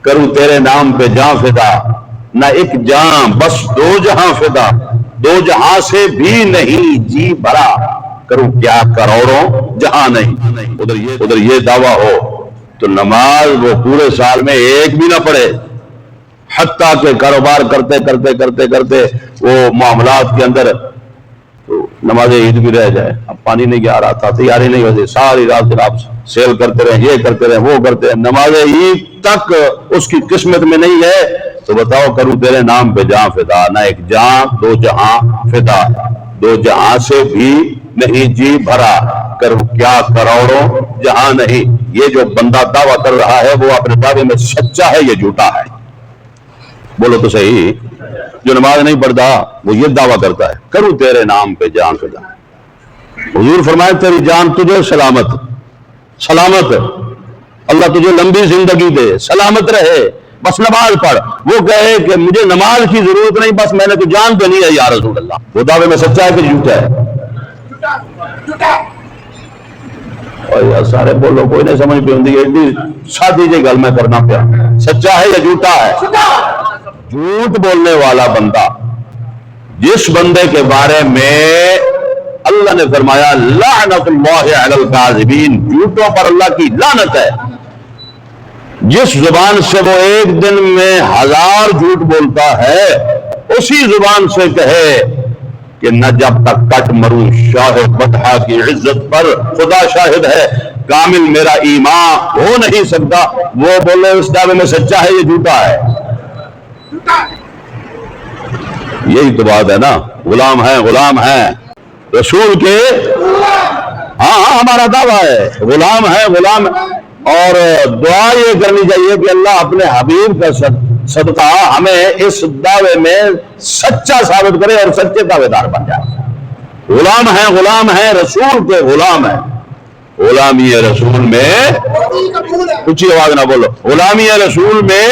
کروں تیرے نام پہ جاں فدا، نہ ایک جاں بس دو جہاں فدا، دو جہاں سے بھی نہیں جی بھرا، کروں کیا کروڑوں جہاں نہیں۔ ادھر یہ دعویٰ ہو تو نماز وہ پورے سال میں ایک بھی نہ پڑھے، حتیٰ کہ کاروبار کرتے کرتے کرتے کرتے وہ معاملات کے اندر نماز عید بھی رہ جائے، اب پانی نہیں آ رہا تھا، تیاری نہیں ہوتی، ساری رات جناب سیل کرتے رہے، یہ کرتے رہے، وہ کرتے رہے، نماز عید تک اس کی قسمت میں نہیں ہے، تو بتاؤ کروں تیرے نام پہ جاں فدا، نہ ایک جاں دو جہاں فدا، دو جہاں سے بھی نہیں جی بھرا، کروں کیا کروڑوں جہاں نہیں۔ یہ جو بندہ دعویٰ کر رہا ہے وہ اپنے دعوے میں سچا ہے، یہ جھوٹا ہے؟ بولو تو صحیح۔ جو نماز نہیں پڑھتا وہ یہ دعویٰ کرتا ہے کروں تیرے نام پہ جان فدا۔ حضور فرمائے تیری جان تجھے سلامت، سلامت، اللہ تجھے لمبی زندگی دے، سلامت رہے، بس نماز پڑھ۔ وہ کہے کہ مجھے نماز کی ضرورت نہیں، بس میں نے تو جان دینی ہے یا رسول اللہ، وہ دعوے میں سچا ہے کہ جھوٹا ہے؟ اور یار سارے بولو، کوئی نہیں سمجھ پہ ہوندی، ایڈی سادی جی گل میں کرنا پیا، سچا ہے یا جھوٹا ہے؟ جھوٹ بولنے والا بندہ، جس بندے کے بارے میں اللہ نے فرمایا لعنت اللہ علی الکاذبین، جھوٹوں پر اللہ کی لعنت ہے، جس زبان سے وہ ایک دن میں 1000 جھوٹ بولتا ہے، اسی زبان سے کہے کہ نہ جب تک کٹ مروں شاہ بطحا کی عزت پر، خدا شاہد ہے کامل میرا ایمان ہو نہیں سکتا، وہ بولے اس دعوے میں سچا ہے یہ جھوٹا ہے؟ یہی تو بات ہے نا، غلام ہیں، غلام ہیں رسول کے، ہاں ہمارا دعویٰ ہے غلام ہے، غلام ہے، اور دعا یہ کرنی چاہیے کہ اللہ اپنے حبیب کا صدقہ ہمیں اس دعوے میں سچا ثابت کرے اور سچے دعوے دار بن جائے۔ غلام ہیں رسول کے، غلام ہیں، غلامی رسول میں، اونچی آواز نہ بولو، غلامی رسول میں،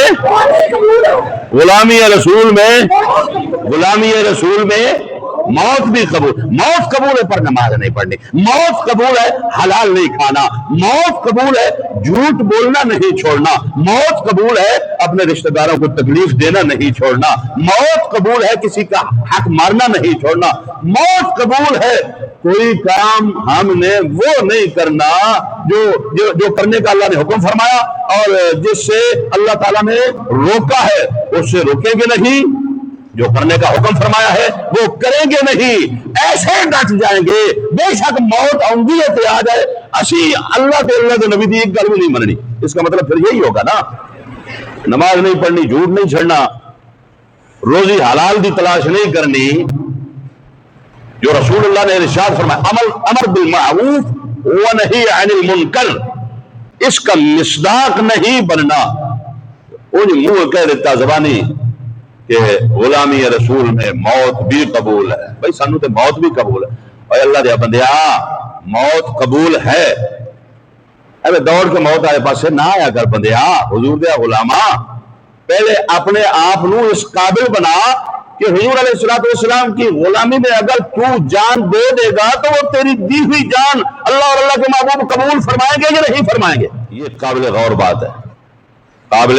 غلامی رسول میں، غلامی رسول میں موت بھی قبول، موت قبول ہے پر نماز نہیں پڑھنی، موت قبول ہے حلال نہیں کھانا، موت قبول ہے جھوٹ بولنا نہیں چھوڑنا، موت قبول ہے اپنے رشتہ داروں کو تکلیف دینا نہیں چھوڑنا، موت قبول ہے کسی کا حق مارنا نہیں چھوڑنا، موت قبول ہے کوئی کام ہم نے وہ نہیں کرنا جو کرنے کا اللہ نے حکم فرمایا اور جس سے اللہ تعالیٰ نے روکا ہے اس سے روکیں گے نہیں، جو کرنے کا حکم فرمایا ہے وہ کریں گے نہیں، ایسے ڈٹ جائیں گے، بے شک موت آؤں ہے آ جائے، اسی اللہ کے اللہ کے نبی دی ایک گل بھی نہیں مننی۔ اس کا مطلب پھر یہی ہوگا نا، نماز نہیں پڑھنی، جھوٹ نہیں چھڑنا، روزی حلال دی تلاش نہیں کرنی، جو رسول اللہ نے ارشاد فرمایا امر بالمعروف ونہی عن المنکر، اس کا مصداق نہیں بننا، وہ جو منہ کہہ دیتا زبانی کہ غلامی رسول میں موت بھی قبول ہے، بھائی سانو تے موت بھی قبول ہے، اور اللہ دیا بندیا موت قبول ہے، اے دوڑ کے موت آئے پاسے نہ آیا کر بندیا، حضور دیا غلاما پہلے اپنے آپ نو اس قابل بنا کہ حضور علیہ السلام کی غلامی میں اگر تو جان دے گا تو وہ تیری دی ہوئی جان اللہ اور اللہ کے محبوب قبول فرمائیں گے یا نہیں فرمائیں گے؟ یہ قابل غور بات ہے، قابل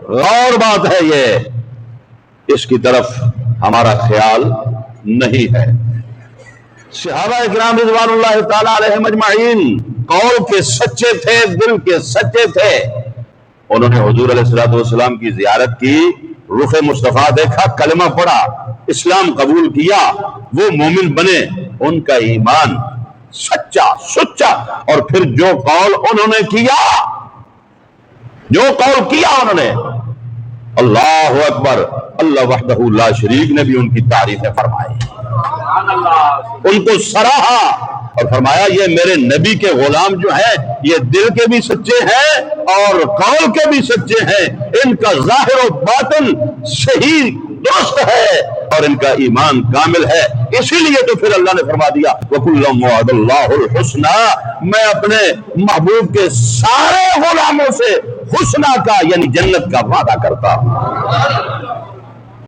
غور بات ہے، یہ اس کی طرف ہمارا خیال نہیں ہے۔ صحابہ اکرام رضوان اللہ تعالی علیہم اجمعین قول کے سچے تھے، دل کے سچے تھے، انہوں نے حضور علیہ السلام کی زیارت کی، رخ مصطفیٰ دیکھا، کلمہ پڑھا، اسلام قبول کیا، وہ مومن بنے، ان کا ایمان سچا، اور پھر جو قول انہوں نے کیا، انہوں نے اللہ اکبر، اللہ وحدہ لا شریک نے بھی ان کی تعریفیں فرمائی، ان کو سراہا اور فرمایا یہ میرے نبی کے غلام جو ہیں یہ دل کے بھی سچے ہیں اور قول کے بھی سچے ہیں، ان کا ظاہر و باطن صحیح درست ہے اور ان کا ایمان کامل ہے، اسی لیے تو پھر اللہ نے فرما دیا وَكُلًّا وَعَدَ اللَّهُ الْحُسْنَى، میں اپنے محبوب کے سارے غلاموں سے حسنہ کا یعنی جنت کا وعدہ کرتا ہوں۔